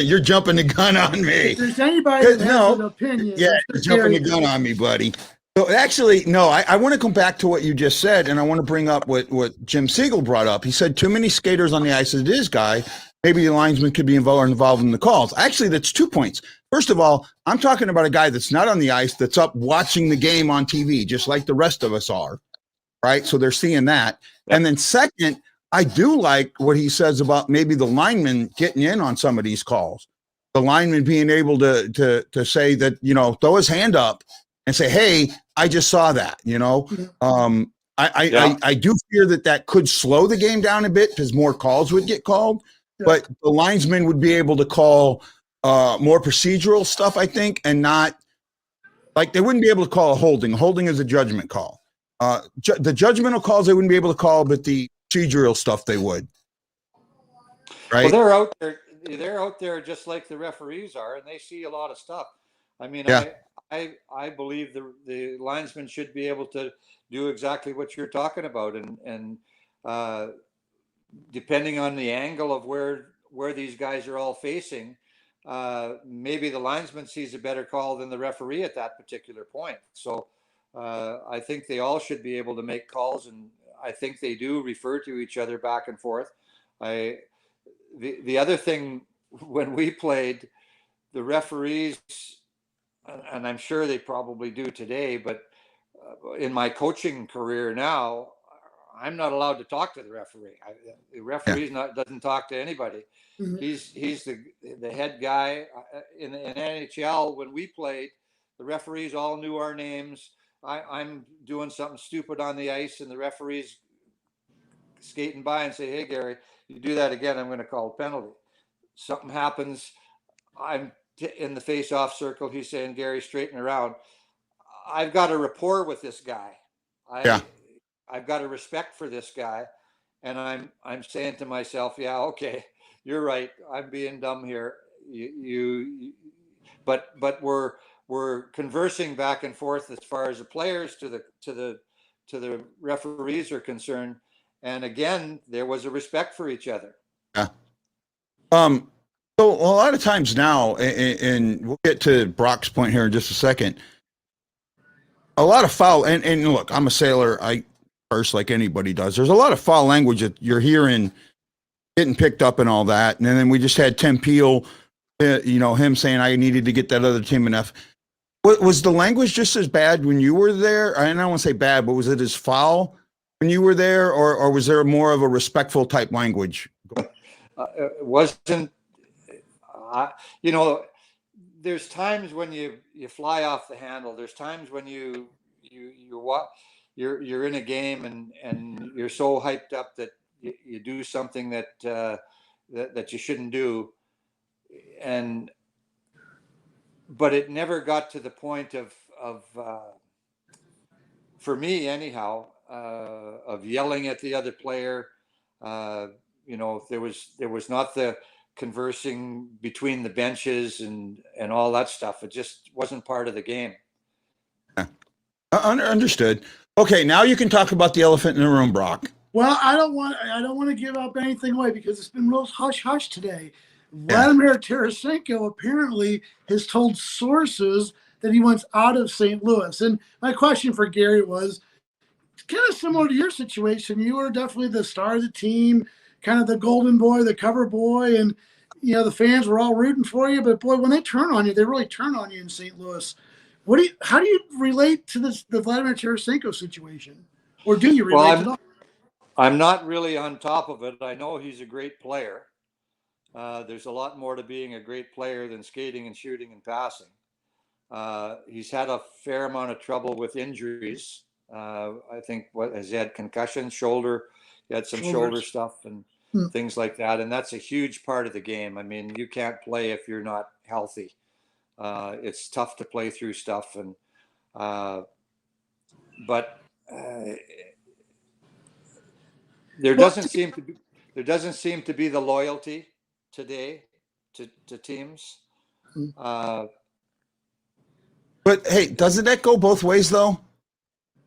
You're jumping the gun on me. If there's anybody that has an opinion, yeah, you're jumping the gun on me, buddy. So actually, no, I want to come back to what you just said, and I want to bring up what Jim Siegel brought up. He said too many skaters on the ice as it is, guy. Maybe the linesman could be involved in the calls. Actually, that's 2 points. First of all, I'm talking about a guy that's not on the ice, that's up watching the game on TV, just like the rest of us are, right? So they're seeing that. And then second, I do like what he says about maybe the lineman getting in on some of these calls. The lineman being able to say that, you know, throw his hand up and say, hey, I just saw that, you know. I do fear that could slow the game down a bit because more calls would get called. But the linesman would be able to call more procedural stuff, I think, and not like they wouldn't be able to call a holding. Holding is a judgment call. The judgmental calls they wouldn't be able to call, but the procedural stuff they would. Right? Well, they're out there just like the referees are, and they see a lot of stuff. I mean, I believe the linesman should be able to do exactly what you're talking about, and depending on the angle of where these guys are all facing, maybe the linesman sees a better call than the referee at that particular point. So I think they all should be able to make calls, and I think they do refer to each other back and forth. The other thing, when we played, the referees, and I'm sure they probably do today, but in my coaching career now, I'm not allowed to talk to the referee. The referee doesn't talk to anybody. Mm-hmm. He's the head guy in NHL. When we played, the referees all knew our names. I'm doing something stupid on the ice, and the referee's skating by and say, "Hey, Garry, you do that again, I'm going to call a penalty." Something happens. I'm in the face-off circle. He's saying, "Garry, straighten around." I've got a rapport with this guy. I've got a respect for this guy, and I'm saying to myself, "Yeah, okay, you're right. I'm being dumb here. But we're conversing back and forth as far as the players to the referees are concerned, and again, there was a respect for each other." Yeah. So a lot of times now, and we'll get to Brock's point here in just a second. A lot of foul, and look, I'm a sailor. I curse like anybody does. There's a lot of foul language that you're hearing getting picked up and all that. And then we just had Tim Peel, him saying I needed to get that other team enough. Was the language just as bad when you were there? I don't want to say bad, but was it as foul when you were there, or was there more of a respectful type language? It wasn't, there's times when you fly off the handle. There's times when you're in a game and you're so hyped up that you do something that you shouldn't do, but it never got to the point of for me anyhow, of yelling at the other player. There was not the conversing between the benches and all that stuff. It just wasn't part of the game. Understood. Okay, now you can talk about the elephant in the room, Brock. Well, I don't want to give up anything away because it's been real hush hush today. Vladimir Tarasenko apparently has told sources that he wants out of St. Louis. And my question for Garry was kind of similar to your situation. You were definitely the star of the team, kind of the golden boy, the cover boy, and the fans were all rooting for you. But boy, when they turn on you, they really turn on you in St. Louis. How do you relate to the Vladimir Tarasenko situation, or do you relate at all? I'm not really on top of it. I know he's a great player. There's a lot more to being a great player than skating and shooting and passing. He's had a fair amount of trouble with injuries. I think he had concussions, he had some shoulder stuff and things like that. And that's a huge part of the game. I mean, you can't play if you're not healthy. It's tough to play through stuff. But there doesn't seem to be the loyalty today to teams. But hey, doesn't that go both ways though?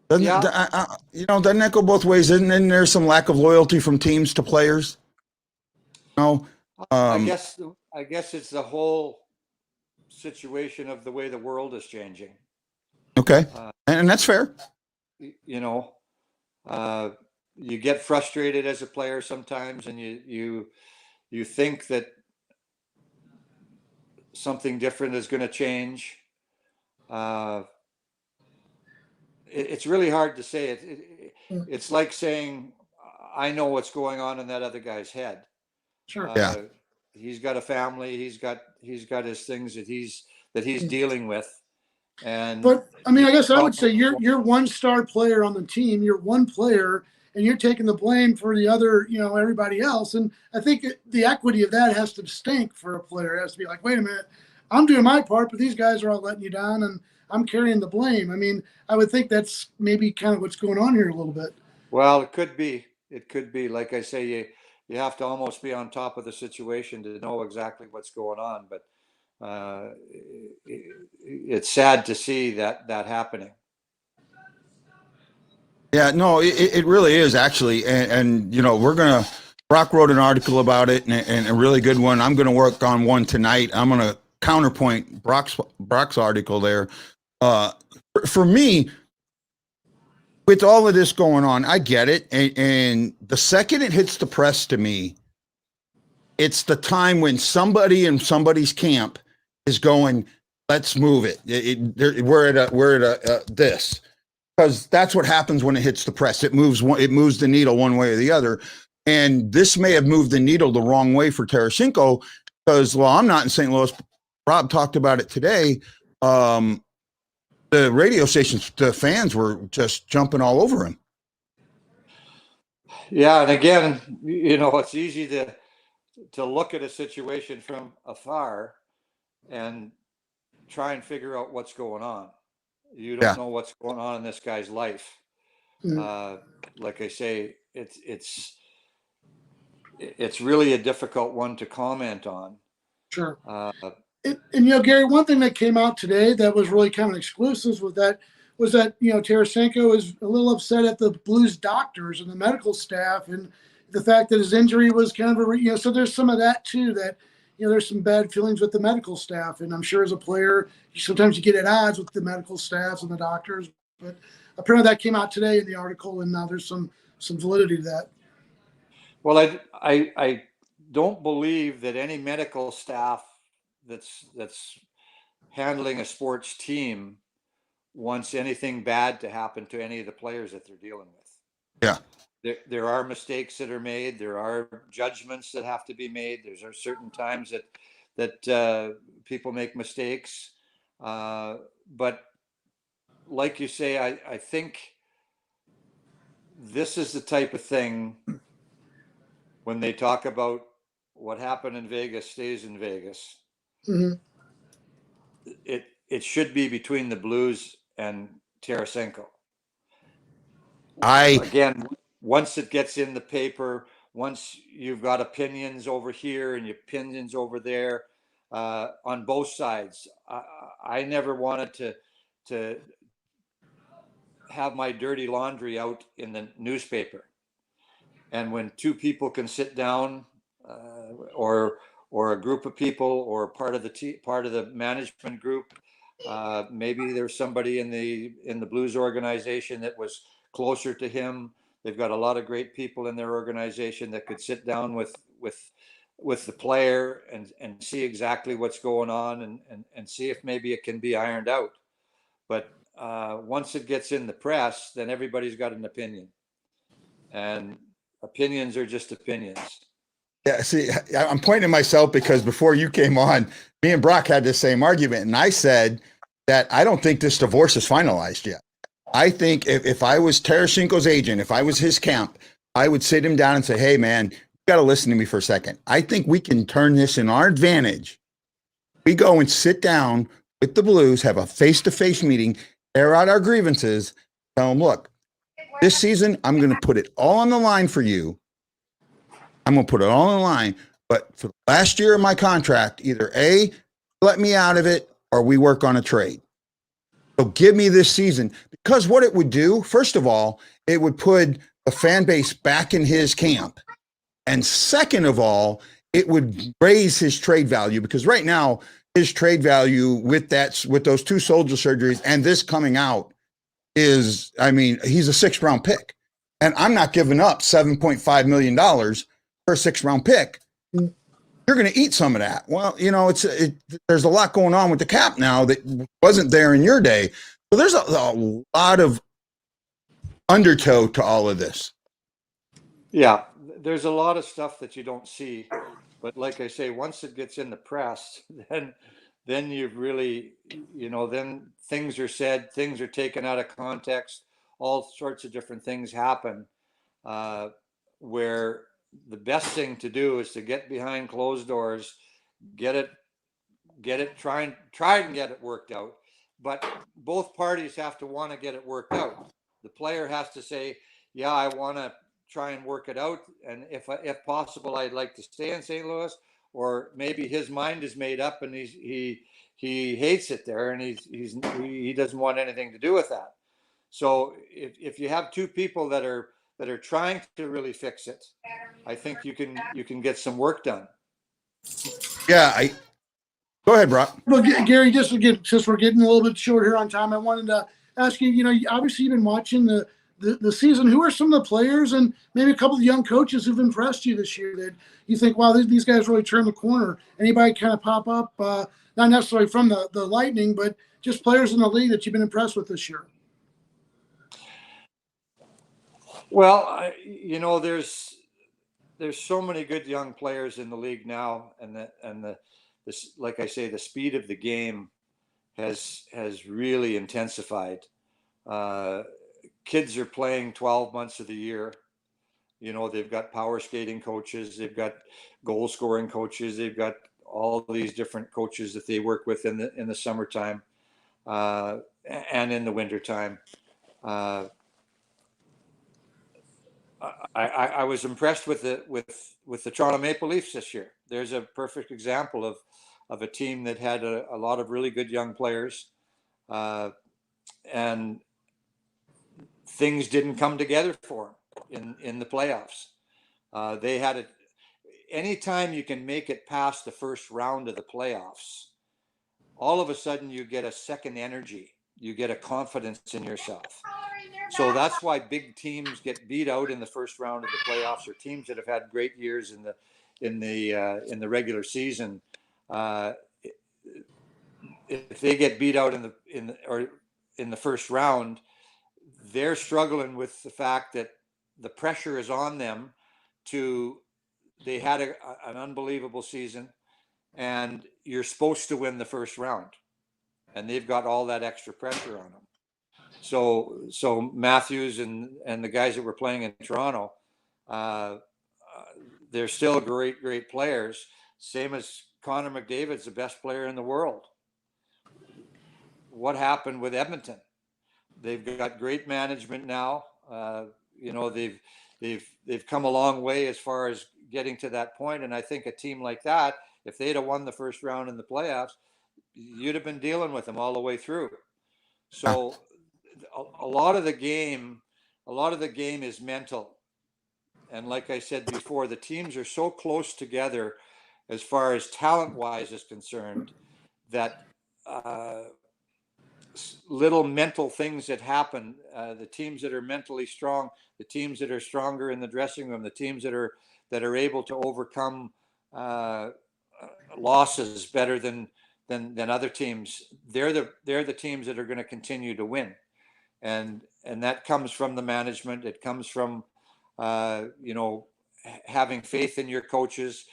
Doesn't that go both ways? Isn't there some lack of loyalty from teams to players? No. I guess it's the whole situation of the way the world is changing. Okay, and that's fair. You get frustrated as a player sometimes, and you think that something different is going to change. It's really hard to say. It's like saying, I know what's going on in that other guy's head. Sure. He's got a family. He's got his things that he's dealing with. But I mean, I guess I would say you're one star player on the team. You're one player, and you're taking the blame for the other, everybody else. And I think the equity of that has to stink for a player. It has to be like, wait a minute, I'm doing my part, but these guys are all letting you down, and I'm carrying the blame. I mean, I would think that's maybe kind of what's going on here a little bit. Well, it could be. Like I say, you have to almost be on top of the situation to know exactly what's going on. But it's sad to see that happening. Yeah, no, it really is actually. And Brock wrote an article about it and a really good one. I'm going to work on one tonight. I'm going to counterpoint Brock's article there. For me, with all of this going on, I get it. And the second it hits the press to me, it's the time when somebody in somebody's camp is going, let's move it. We're at this. Because that's what happens when it hits the press. It moves the needle one way or the other. And this may have moved the needle the wrong way for Tarasenko because, I'm not in St. Louis. Rob talked about it today. The radio stations, the fans were just jumping all over him. Yeah, and again, it's easy to look at a situation from afar and try and figure out what's going on. You don't know what's going on in this guy's life. Like I say, it's really a difficult one to comment on. Sure. Garry, one thing that came out today that was really kind of exclusive was that Tarasenko is a little upset at the Blues doctors and the medical staff and the fact that his injury was kind of so there's some of that too, that there's some bad feelings with the medical staff. And I'm sure as a player, sometimes you get at odds with the medical staffs and the doctors. But apparently that came out today in the article, and now there's some validity to that. Well, I don't believe that any medical staff that's handling a sports team wants anything bad to happen to any of the players that they're dealing with. Yeah. There are mistakes that are made. There are judgments that have to be made. There's certain times that people make mistakes. But like you say, I think this is the type of thing when they talk about what happened in Vegas stays in Vegas. Mhm. It should be between the Blues and Tarasenko. I Again, once it gets in the paper, once you've got opinions over here and opinions over there, on both sides, I never wanted to have my dirty laundry out in the newspaper. And when two people can sit down, or a group of people, or part of the management group, maybe there's somebody in the Blues organization that was closer to him. They've got a lot of great people in their organization that could sit down with the player and see exactly what's going on and see if maybe it can be ironed out. But once it gets in the press, then everybody's got an opinion, and opinions are just opinions. Yeah, see, I'm pointing at myself because before you came on, me and Brock had the same argument, and I said that I don't think this divorce is finalized yet. I think if I was Tarasenko's agent, if I was his camp, I would sit him down and say, hey, man, you got to listen to me for a second. I think we can turn this in our advantage. We go and sit down with the Blues, have a face-to-face meeting, air out our grievances, tell them, look, this season, I'm going to put it all on the line for you. I'm going to put it all on the line. But for the last year of my contract, either A, let me out of it, or we work on a trade. So give me this season. Because what it would do, first of all, it would put the fan base back in his camp. And second of all, it would raise his trade value, because right now his trade value with those two soldier surgeries and this coming out is, I mean, he's a 6th round pick, and I'm not giving up $7.5 million for a 6th round pick. You're going to eat some of that. Well, you know, there's a lot going on with the cap now that wasn't there in your day. So there's a lot of undertow to all of this. Yeah, there's a lot of stuff that you don't see, but like I say, once it gets in the press, then you've really, then things are said, things are taken out of context, all sorts of different things happen, where the best thing to do is to get behind closed doors, try and get it worked out. But both parties have to want to get it worked out. The player has to say, yeah, I want to try and work it out, and if possible, I'd like to stay in St. Louis. Or maybe his mind is made up and he hates it there, and he doesn't want anything to do with that. So if you have two people that are trying to really fix it, I think you can get some work done. Yeah, go ahead, Brock. Well, Garry, just again, since we're getting a little bit short here on time, I wanted to ask you. Obviously you've been watching the season. Who are some of the players and maybe a couple of young coaches who've impressed you this year that you think, wow, these guys really turned the corner? Anybody kind of pop up, not necessarily from the Lightning, but just players in the league that you've been impressed with this year? Well, there's so many good young players in the league now, and like I say, the speed of the game has really intensified. Kids are playing 12 months of the year. They've got power skating coaches, they've got goal scoring coaches, they've got all these different coaches that they work with in the summertime, and in the wintertime. I was impressed with the Toronto Maple Leafs this year. There's a perfect example of a team that had a lot of really good young players, and things didn't come together for them in the playoffs. They had anytime you can make it past the first round of the playoffs, all of a sudden you get a second energy. You get a confidence in yourself. So that's why big teams get beat out in the first round of the playoffs, or teams that have had great years in the regular season. If they get beat out in the first round, they're struggling with the fact that the pressure is on them they had an unbelievable season, and you're supposed to win the first round, and they've got all that extra pressure on them. So Matthews and the guys that were playing in Toronto, they're still great players. Same as Connor McDavid's the best player in the world. What happened with Edmonton? They've got great management now. They've come a long way as far as getting to that point. And I think a team like that, if they'd have won the first round in the playoffs, you'd have been dealing with them all the way through. So a lot of the game is mental. And like I said before, the teams are so close together as far as talent-wise is concerned that little mental things that happen, the teams that are mentally strong, the teams that are stronger in the dressing room, the teams that are able to overcome losses better than other teams, they're the teams that are going to continue to win, and that comes from the management. It comes from having faith in your coaches.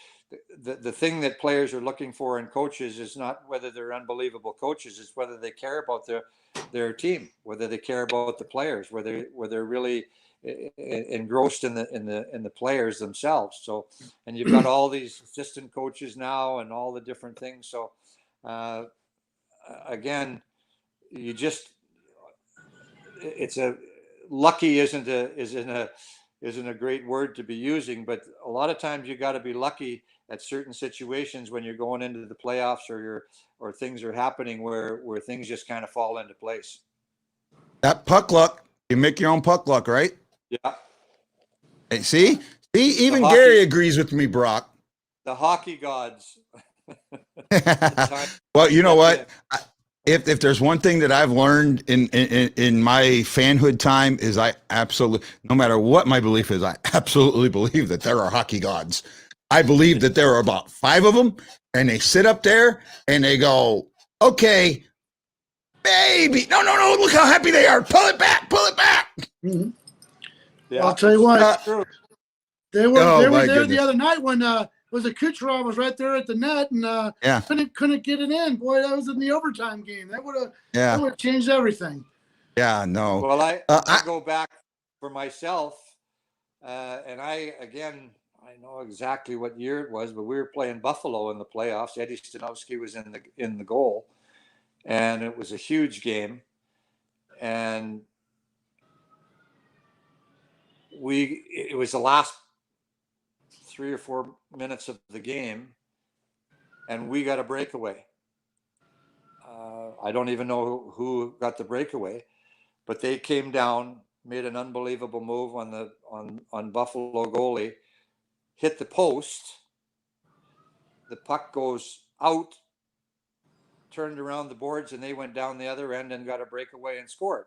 The thing that players are looking for in coaches is not whether they're unbelievable coaches, it's whether they care about their team, whether they care about the players, whether they're really engrossed in the players themselves. So, and you've got all these assistant coaches now and all the different things. So again, lucky isn't a great word to be using, but a lot of times you got to be lucky at certain situations when you're going into the playoffs or things are happening where things just kind of fall into place. That puck luck, you make your own puck luck, right? Yeah. Hey, see, even Garry agrees with me, Brock. The hockey gods. Well, you know what? If there's one thing that I've learned in my fanhood time is I absolutely, no matter what my belief is, I absolutely believe that there are hockey gods. I believe that there are about 5 of them, and they sit up there and they go, okay, baby, no, look how happy they are. Pull it back. Mm-hmm. Yeah. I'll tell you what, they were there the other night when was it Kucherov was right there at the net and couldn't get it in. Boy, that was in the overtime game. That would have changed everything. Yeah, no. Well, I go back for myself, and I know exactly what year it was, but we were playing Buffalo in the playoffs. Eddie Stanowski was in the goal, and it was a huge game, and it was the last 3 or 4 minutes of the game, and we got a breakaway. I don't even know who got the breakaway, but they came down, made an unbelievable move on Buffalo goalie, hit the post. The puck goes out, turned around the boards, and they went down the other end and got a breakaway and scored.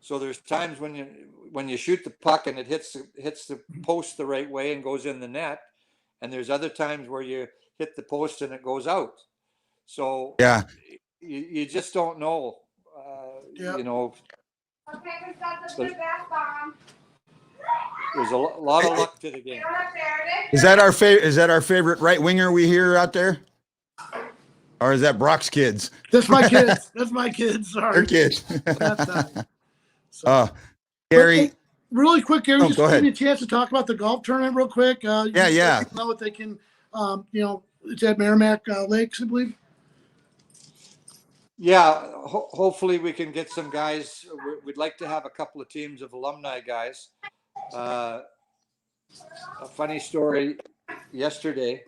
So there's times when you shoot the puck and it hits the post the right way and goes in the net, and there's other times where you hit the post and it goes out. So yeah, you just don't know. You know, there's a lot of luck to the game. Is that our favorite right winger we hear out there, or is that Brock's kids? That's my kids. That's my kids. Sorry, their kids. So, Garry, really quick, Garry, just go give ahead. me a chance to talk about the golf tournament real quick. Yeah. Know what they can, it's at Merrimack Lakes, I believe. Yeah, hopefully we can get some guys. We'd like to have a couple of teams of alumni guys. A funny story, yesterday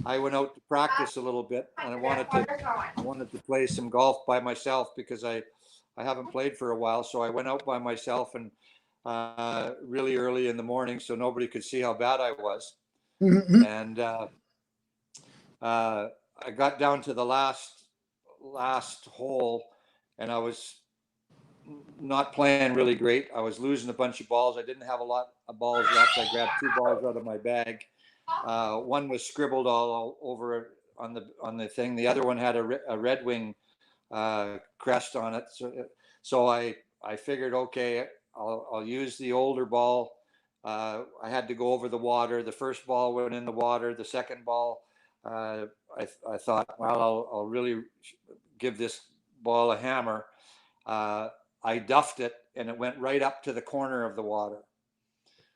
I went out to practice a little bit, and I wanted to play some golf by myself because I haven't played for a while. So I went out by myself and really early in the morning so nobody could see how bad I was. Mm-hmm. And I got down to the last hole, and I was not playing really great. I was losing a bunch of balls. I didn't have a lot of balls left. I grabbed 2 balls out of my bag. One was scribbled all over on the thing. The other one had a Red Wing crest on it. So I figured, okay, I'll use the older ball. I had to go over the water. The first ball went in the water. The second ball, I thought, well, I'll really give this ball a hammer. I duffed it, and it went right up to the corner of the water.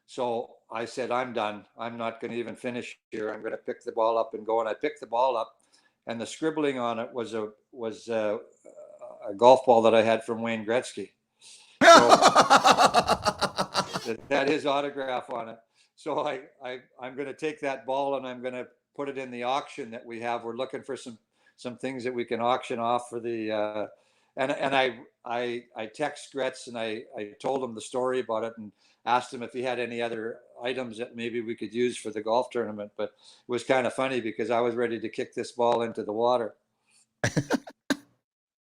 So I said, I'm done. I'm not going to even finish here. I'm going to pick the ball up and go. And I picked the ball up, and the scribbling on it was a golf ball that I had from Wayne Gretzky. So it had his autograph on it. So I'm going to take that ball, and I'm going to put it in the auction that we have. We're looking for some things that we can auction off for the and I text Gretz, and I told him the story about it and asked him if he had any other items that maybe we could use for the golf tournament. But it was kind of funny because I was ready to kick this ball into the water.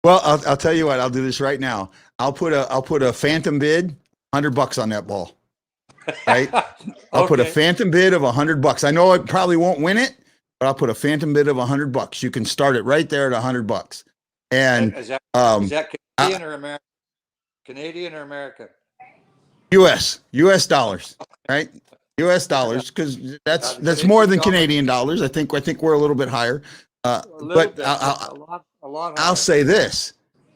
Well, I'll tell you what. I'll do this right now. I'll put a phantom bid, $100 on that ball. Right? I'll put a phantom bid of $100. I know I probably won't win it, but I'll put a phantom bid of $100. You can start it right there at $100. And is that Canadian or American? Canadian or American? US dollars, right? US dollars, because that's more than Canadian dollars. I think we're a little bit higher. But I'll say this: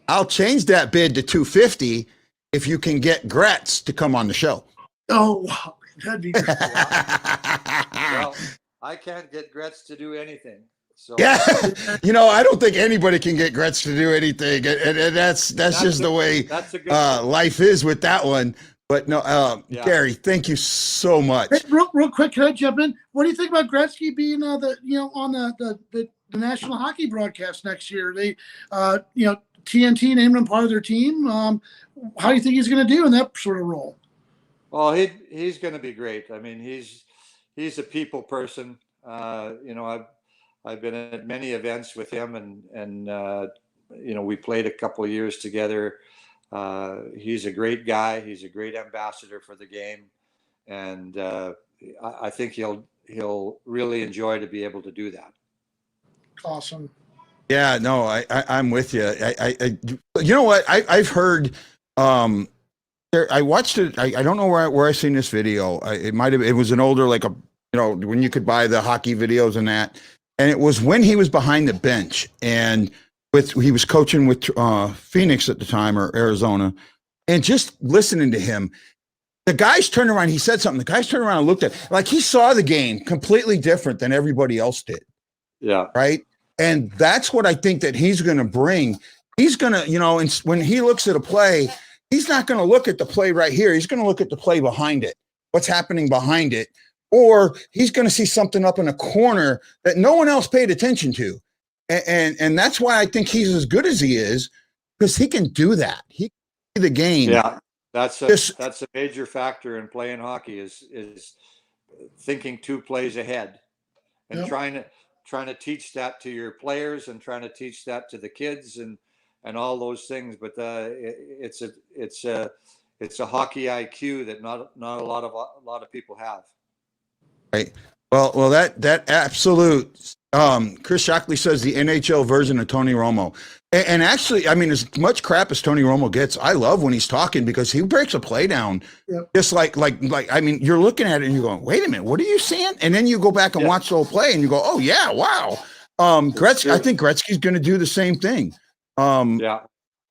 I'll change that bid to $250 if you can get Gretz to come on the show. Oh, wow. That'd be great. Well, I can't get Gretz to do anything. So yeah, I don't think anybody can get Gretz to do anything, and that's just the way life is with that one. But no, Garry, thank you so much. Hey, real quick, can I jump in? What do you think about Gretzky being on the national hockey broadcast next year? They, TNT named him part of their team. How do you think he's going to do in that sort of role? Well, he's going to be great. I mean, he's a people person. I've been at many events with him, and we played a couple of years together. He's a great guy. He's a great ambassador for the game, and I think he'll really enjoy to be able to do that. Awesome. Yeah, no, I'm with you. You know what? I've heard. I watched it. I don't know where I seen this video. It was an older, when you could buy the hockey videos and that. And it was when he was behind the bench, and he was coaching with Phoenix at the time, or Arizona, and just listening to him, the guys turned around. He said something. The guys turned around and looked at, like, he saw the game completely different than everybody else did. Yeah. Right. And that's what I think that he's going to bring. He's going to, when he looks at a play, he's not going to look at the play right here. He's going to look at the play behind it. What's happening behind it? Or he's going to see something up in a corner that no one else paid attention to. And that's why I think he's as good as he is, because he can do that. He can see the game. Yeah, that's a major factor in playing hockey is thinking 2 plays ahead, and trying to teach that to your players, and trying to teach that to the kids, and all those things. But it's a hockey IQ that not a lot of people have. Right. Well, that absolute. Chris Shockley says the NHL version of Tony Romo, and actually, I mean, as much crap as Tony Romo gets, I love when he's talking, because he breaks a play down, just like I mean, you're looking at it and you're going, wait a minute, what are you seeing? And then you go back and watch the whole play, and you go, oh yeah, wow. Gretzky, I think Gretzky's going to do the same thing. Yeah,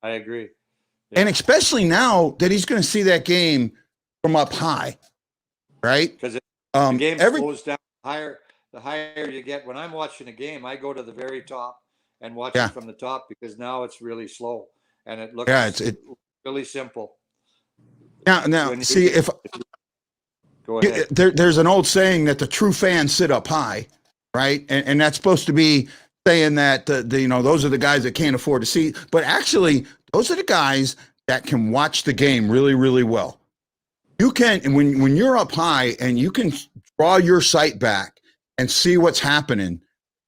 I agree. Yeah. And especially now that he's going to see that game from up high, right? Because the game slows down higher. The higher you get, when I'm watching a game, I go to the very top and watch it from the top, because now it's really slow and it looks really simple. Now see, go ahead. There's an old saying that the true fans sit up high, right? And that's supposed to be saying that those are the guys that can't afford to see, but actually those are the guys that can watch the game really, really well. You can, and when you're up high and you can draw your sight back and see what's happening,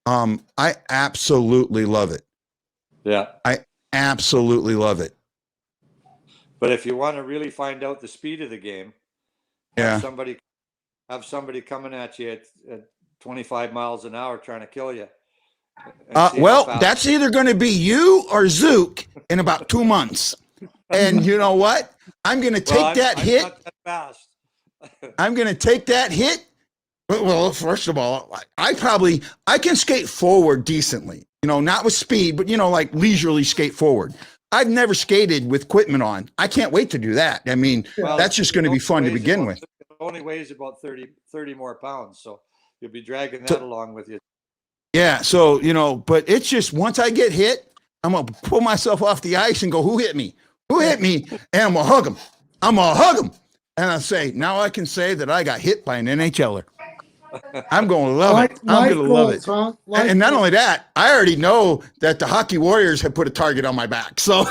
I absolutely love it. Yeah. I absolutely love it. But if you want to really find out the speed of the game, have somebody coming at you at 25 miles an hour trying to kill you. And see how Well, fast- that's either going to be you or Zook in about 2 months. And you know what? I'm going to take Well, that I'm hit. not that fast. I'm going to take that hit. Well, first of all, I can skate forward decently, not with speed, but, like leisurely skate forward. I've never skated with equipment on. I can't wait to do that. I mean, Well, that's just going to be fun to begin with. It only weighs about 30 more pounds. So you'll be dragging that along with you. Yeah. So, but it's just once I get hit, I'm going to pull myself off the ice and go, who hit me? Who hit me? And I'm going to hug him. I'm going to hug him. And I say, now I can say that I got hit by an NHLer. I'm going to love it. I'm going to love it. Huh? And not only that, I already know that the Hockey Warriors have put a target on my back. So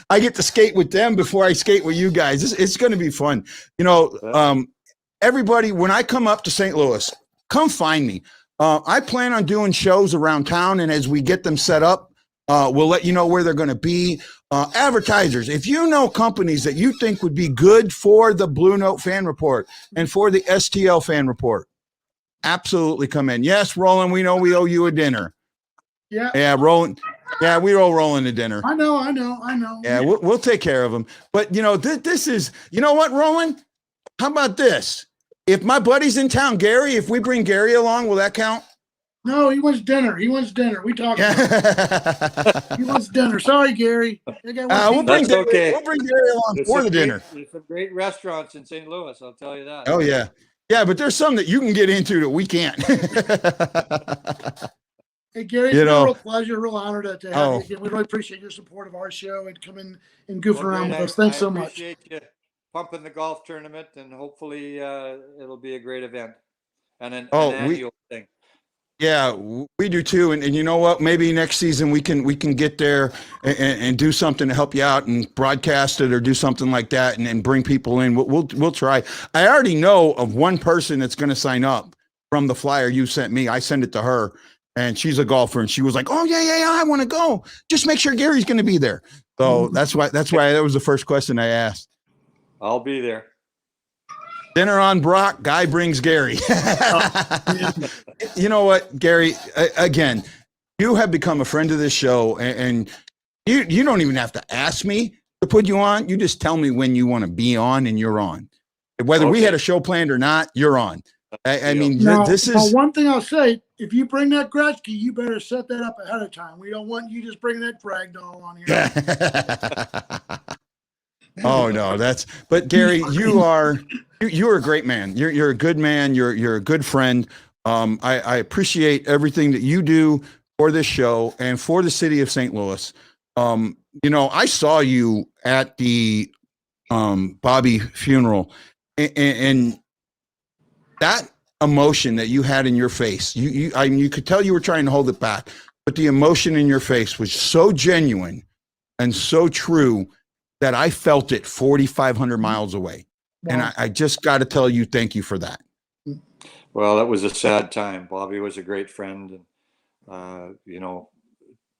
I get to skate with them before I skate with you guys. It's going to be fun. Everybody, when I come up to St. Louis, come find me. I plan on doing shows around town. And as we get them set up, we'll let you know where they're going to be. Advertisers, if you know companies that you think would be good for the BlueNote Fan Report and for the STL Fan Report, absolutely come in. Yes, Roland, we know we owe you a dinner. Yeah. Yeah, Roland. Yeah, we owe Roland a dinner. I know. Yeah, we'll take care of him. But, this is, you know what, Roland? How about this? If my buddy's in town, Garry, if we bring Garry along, will that count? No, he wants dinner. We talked about He wants dinner. Sorry, Garry. We'll bring Garry along for the dinner. There's some great restaurants in St. Louis, I'll tell you that. Oh, yeah. Yeah, but there's some that you can get into that we can't. Hey, Garry, it's been a real pleasure, real honor to have you again. We really appreciate your support of our show and coming and goofing around with us. Thanks so much. I appreciate you pumping the golf tournament, and hopefully it'll be a great event and an annual thing. Yeah, we do too. And you know what? Maybe next season we can get there and do something to help you out and broadcast it or do something like that and bring people in. We'll try. I already know of one person that's going to sign up from the flyer you sent me. I send it to her, and she's a golfer, and she was like, "Oh yeah, I want to go. Just make sure Gary's going to be there." So that's why that was the first question I asked. I'll be there. Dinner on Brock, guy brings Garry. You know what, Garry, again, you have become a friend of this show, and you don't even have to ask me to put you on. You just tell me when you want to be on, and you're on. Whether we had a show planned or not, you're on. I mean, this is... one thing I'll say, if you bring that Gretzky, you better set that up ahead of time. We don't want you just bringing that brag doll on here. Oh, no, but Garry, you're a great man. You're a good man. You're a good friend. I appreciate everything that you do for this show and for the city of St. Louis. I saw you at the Bobby funeral, and that emotion that you had in your face, you could tell you were trying to hold it back, but the emotion in your face was so genuine and so true that I felt it 4,500 miles away. Wow. And I just got to tell you, thank you for that. Well, that was a sad time. Bobby was a great friend. And,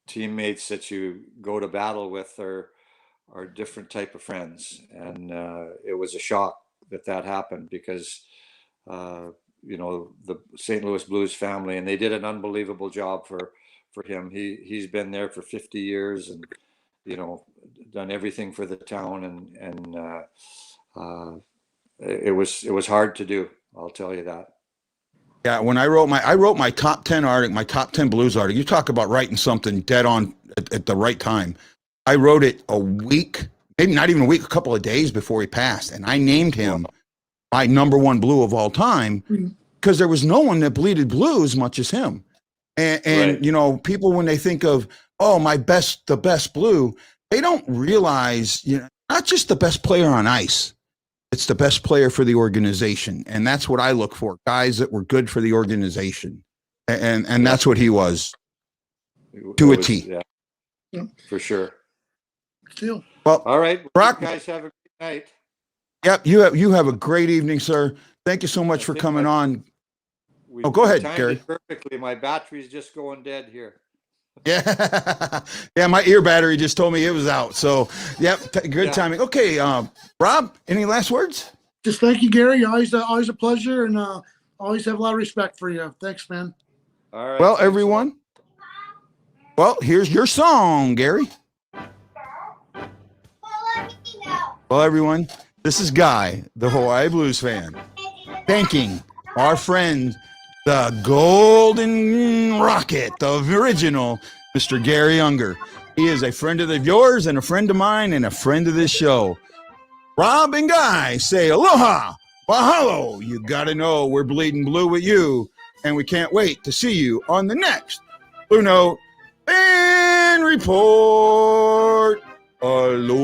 teammates that you go to battle with are different type of friends. And it was a shock that happened because, the St. Louis Blues family, and they did an unbelievable job for him. He's been there for 50 years and, done everything for the town, and it was hard to do. I'll tell you that. Yeah, when I wrote my top 10 article, my top 10 Blues article, you talk about writing something dead on at the right time. I wrote it a week, maybe not even a week, a couple of days before he passed, and I named him my number one Blue of all time because there was no one that bleeded blue as much as him. And right. People, when they think of, the best Blue, they don't realize, not just the best player on ice, it's the best player for the organization. And that's what I look for, guys that were good for the organization. And that's what he was to a T. Yeah, for sure. Still. Well, all right. Brock, you guys have a great night. Yep. You have a great evening, sir. Thank you so much for coming on. Go ahead, Garry. Perfectly. My battery's just going dead here. Yeah. Yeah. My ear battery just told me it was out. So yep. Good timing. Okay. Rob, any last words? Just thank you, Garry. Always a pleasure. And Always have a lot of respect for you. Thanks, man. All right. Well, thanks a lot. everyone. Well, here's your song, Gary. Well, everyone, this is Guy, the Hawaii Blues fan, thanking our friend, the Golden Rocket, the original Mr. Garry Unger. He is a friend of yours and a friend of mine and a friend of this show. Rob and Guy say aloha, mahalo. You got to know we're bleeding blue with you, and we can't wait to see you on the next Blue Note Fan Report. Aloha.